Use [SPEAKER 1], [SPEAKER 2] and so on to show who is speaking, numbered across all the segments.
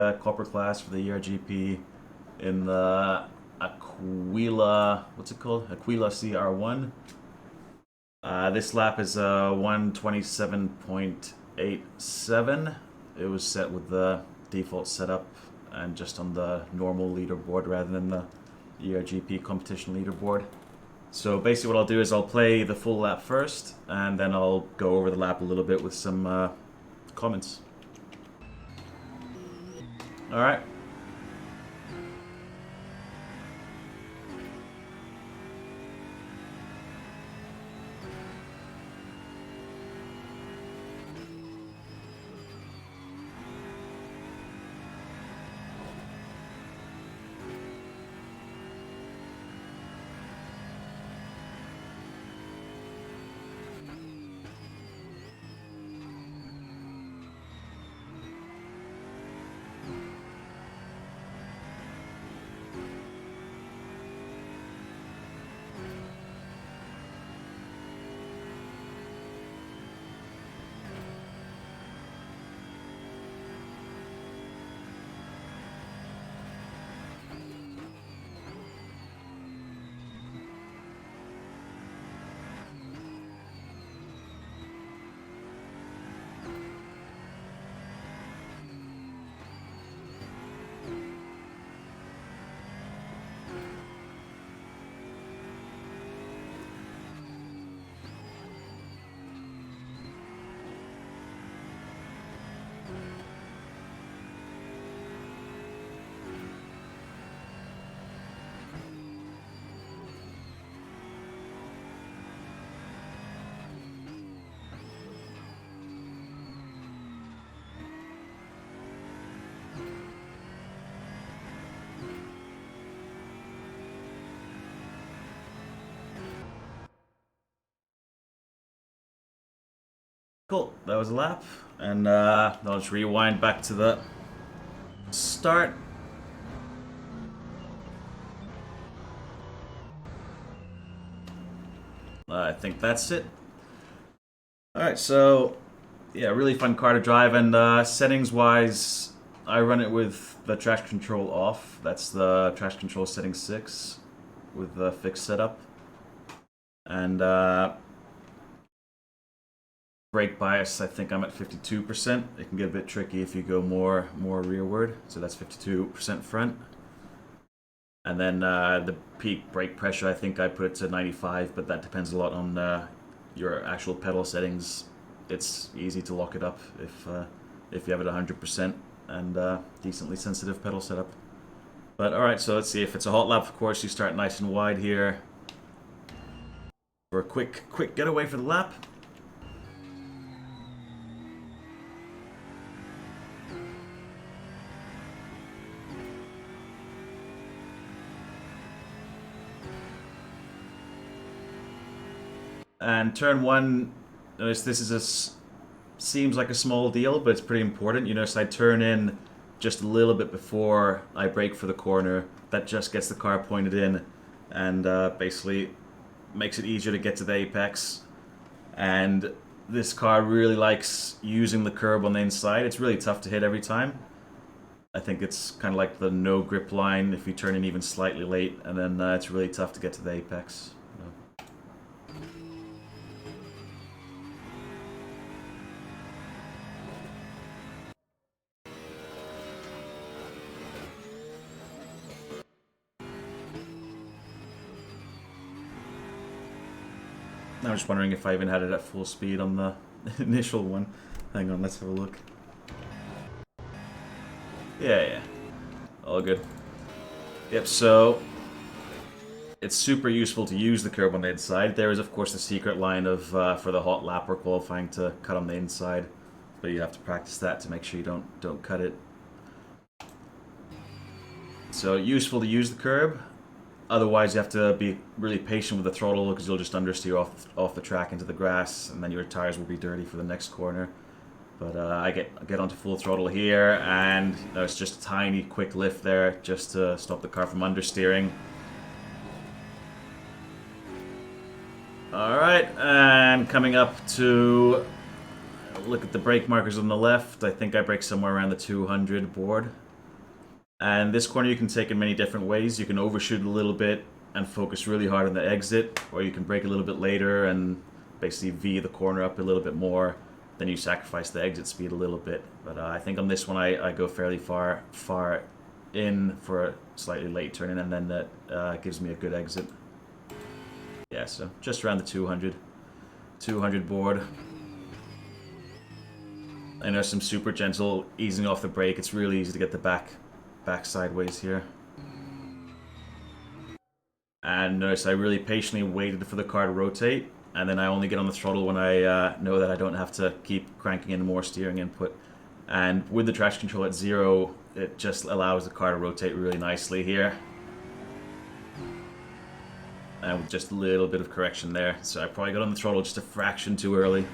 [SPEAKER 1] Copper class for the ERGP in the Aquila, what's it called? Aquila CR1. This lap is 127.87. It was set with the default setup and just on the normal leaderboard rather than the ERGP competition leaderboard. So basically what I'll do is I'll play the full lap first, and then I'll go over the lap a little bit with some comments. Alright. Cool, that was a lap, and I'll just rewind back to the start. I think that's it. Alright, so yeah, really fun car to drive, and settings-wise, I run it with the traction control off. That's the traction control setting 6 with the fixed setup. And brake bias, I think I'm at 52%. It can get a bit tricky if you go more rearward, so that's 52% front. And then the peak brake pressure, I think I put it to 95, but that depends a lot on your actual pedal settings. It's easy to lock it up if you have it 100% and decently sensitive pedal setup. But alright, so let's see. If it's a hot lap, of course, you start nice and wide here for a quick getaway for the lap. And turn 1, notice this is seems like a small deal, but it's pretty important. You notice I turn in just a little bit before I brake for the corner. That just gets the car pointed in and basically makes it easier to get to the apex. And this car really likes using the curb on the inside. It's really tough to hit every time. I think it's kind of like the no grip line if you turn in even slightly late, and then it's really tough to get to the apex. I'm just wondering if I even had it at full speed on the initial one. Hang on, let's have a look. Yeah. All good. Yep, so it's super useful to use the curb on the inside. There is, of course, the secret line of for the hot lap we're qualifying to cut on the inside, but you have to practice that to make sure you don't cut it. So useful to use the curb. Otherwise, you have to be really patient with the throttle because you'll just understeer off the track into the grass, and then your tires will be dirty for the next corner. But I get onto full throttle here, and it's just a tiny quick lift there just to stop the car from understeering. Alright, and coming up look at the brake markers on the left. I think I brake somewhere around the 200 board. And this corner you can take in many different ways. You can overshoot a little bit and focus really hard on the exit, or you can brake a little bit later and basically V the corner up a little bit more. Then you sacrifice the exit speed a little bit. But I think on this one I go fairly far in for a slightly late turn in, and then that gives me a good exit. Yeah, so just around the 200 board. I know some super gentle easing off the brake. It's really easy to get the back sideways here. And notice I really patiently waited for the car to rotate, and then I only get on the throttle when I know that I don't have to keep cranking in more steering input. And with the traction control at 0, it just allows the car to rotate really nicely here. And with just a little bit of correction there. So I probably got on the throttle just a fraction too early.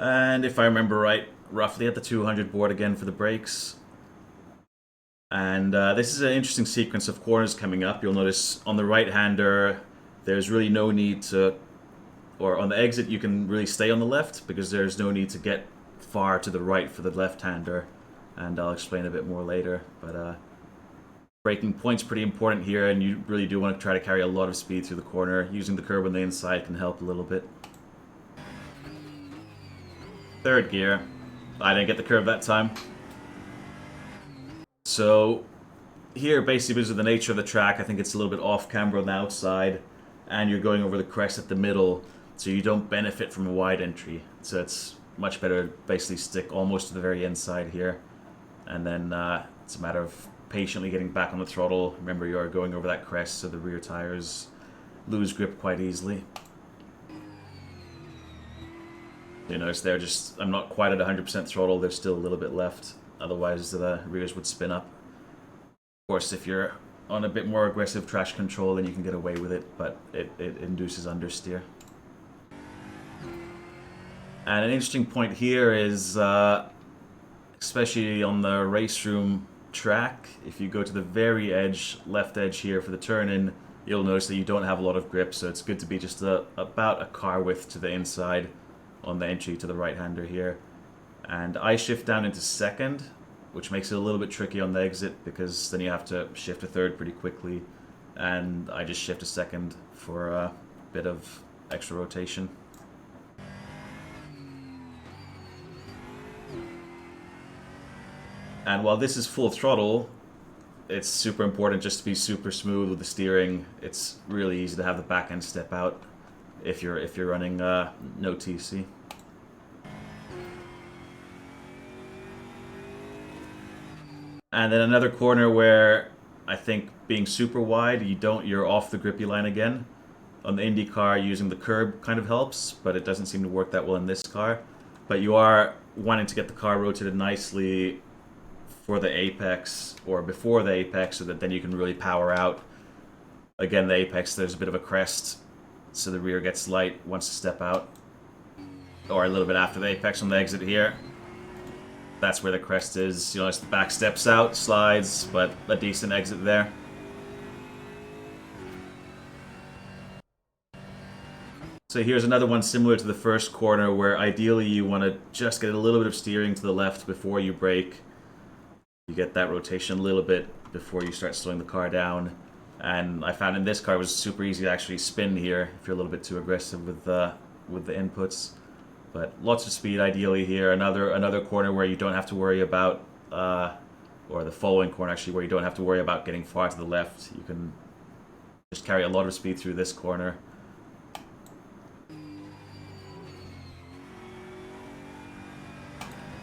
[SPEAKER 1] And if I remember right, roughly at the 200 board again for the brakes. And this is an interesting sequence of corners coming up. You'll notice on the right-hander, there's really no need to, or on the exit you can really stay on the left because there's no need to get far to the right for the left-hander. And I'll explain a bit more later. But braking point's pretty important here, and you really do want to try to carry a lot of speed through the corner. Using the curb on the inside can help a little bit. Third gear. I didn't get the curve that time. So here, basically because of the nature of the track, I think it's a little bit off camber on the outside, and you're going over the crest at the middle, so you don't benefit from a wide entry. So it's much better to basically stick almost to the very inside here, and then it's a matter of patiently getting back on the throttle. Remember, you are going over that crest, so the rear tires lose grip quite easily. You notice they're just, I'm not quite at 100% throttle, there's still a little bit left, otherwise the rears would spin up. Of course, if you're on a bit more aggressive traction control, then you can get away with it, but it induces understeer. And an interesting point here is, especially on the Raceroom track, if you go to the very edge, left edge here for the turn-in, you'll notice that you don't have a lot of grip, so it's good to be just about a car width to the inside on the entry to the right-hander here. And I shift down into second, which makes it a little bit tricky on the exit because then you have to shift to third pretty quickly, and I just shift to second for a bit of extra rotation. And while this is full throttle, it's super important just to be super smooth with the steering. It's really easy to have the back end step out if you're running no TC. And then another corner where I think being super wide, you're off the grippy line again. On the Indy car, using the curb kind of helps, but it doesn't seem to work that well in this car. But you are wanting to get the car rotated nicely for the apex or before the apex, so that then you can really power out. Again, the apex, there's a bit of a crest, so the rear gets light, wants to step out. Or a little bit after the apex on the exit here. That's where the crest is. You notice the back steps out, slides, but a decent exit there. So here's another one similar to the first corner where ideally you want to just get a little bit of steering to the left before you brake. You get that rotation a little bit before you start slowing the car down. And I found in this car it was super easy to actually spin here if you're a little bit too aggressive with the inputs. But lots of speed ideally here. Another corner where you don't have to worry about, or the following corner actually, where you don't have to worry about getting far to the left. You can just carry a lot of speed through this corner.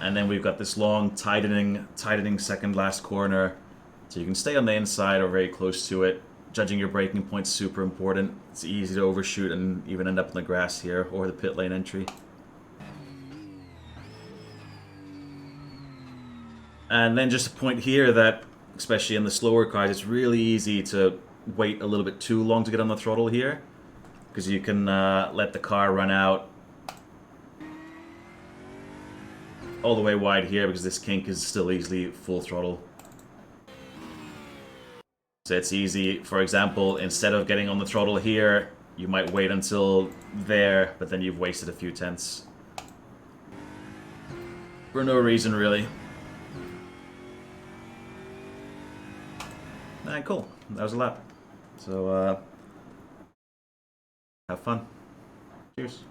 [SPEAKER 1] And then we've got this long tightening second last corner. So you can stay on the inside or very close to it. Judging your braking point's super important. It's easy to overshoot and even end up in the grass here or the pit lane entry. And then just a point here that, especially in the slower cars, it's really easy to wait a little bit too long to get on the throttle here, because you can let the car run out all the way wide here because this kink is still easily full throttle. So it's easy. For example, instead of getting on the throttle here, you might wait until there, but then you've wasted a few tenths. For no reason, really. Cool. That was a lap. So, have fun. Cheers.